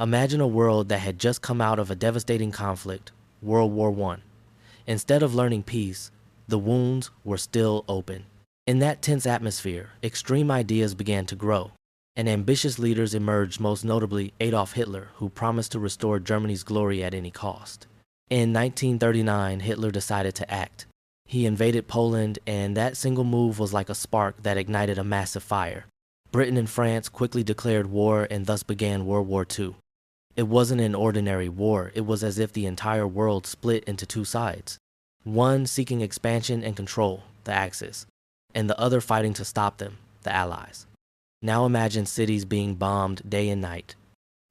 Imagine a world that had just come out of a devastating conflict, World War I. Instead of learning peace, the wounds were still open. In that tense atmosphere, extreme ideas began to grow, and ambitious leaders emerged, most notably Adolf Hitler, who promised to restore Germany's glory at any cost. In 1939, Hitler decided to act. He invaded Poland, and that single move was like a spark that ignited a massive fire. Britain and France quickly declared war, and thus began World War II. It wasn't an ordinary war. It was as if the entire world split into two sides. One seeking expansion and control, the Axis, and the other fighting to stop them, the Allies. Now imagine cities being bombed day and night,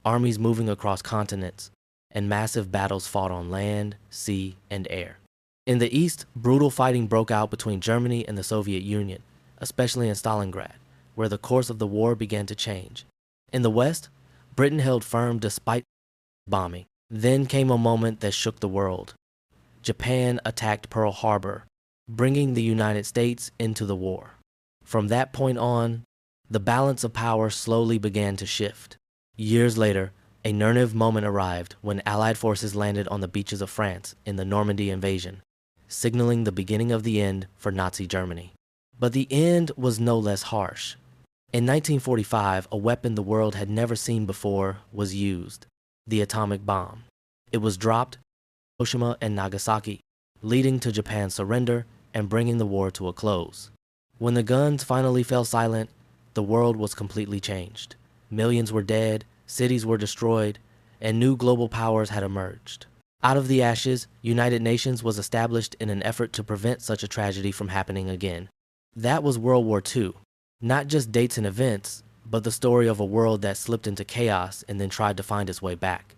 armies moving across continents, and massive battles fought on land, sea, and air. In the East, brutal fighting broke out between Germany and the Soviet Union, especially in Stalingrad, where the course of the war began to change. In the West, Britain held firm despite bombing. Then came a moment that shook the world. Japan attacked Pearl Harbor, bringing the United States into the war. From that point on, the balance of power slowly began to shift. Years later, a nerve moment arrived when Allied forces landed on the beaches of France in the Normandy invasion, signaling the beginning of the end for Nazi Germany. But the end was no less harsh. In 1945, a weapon the world had never seen before was used, the atomic bomb. It was dropped in Hiroshima and Nagasaki, leading to Japan's surrender and bringing the war to a close. When the guns finally fell silent, the world was completely changed. Millions were dead, cities were destroyed, and new global powers had emerged. Out of the ashes, United Nations was established in an effort to prevent such a tragedy from happening again. That was World War II. Not just dates and events, but the story of a world that slipped into chaos and then tried to find its way back.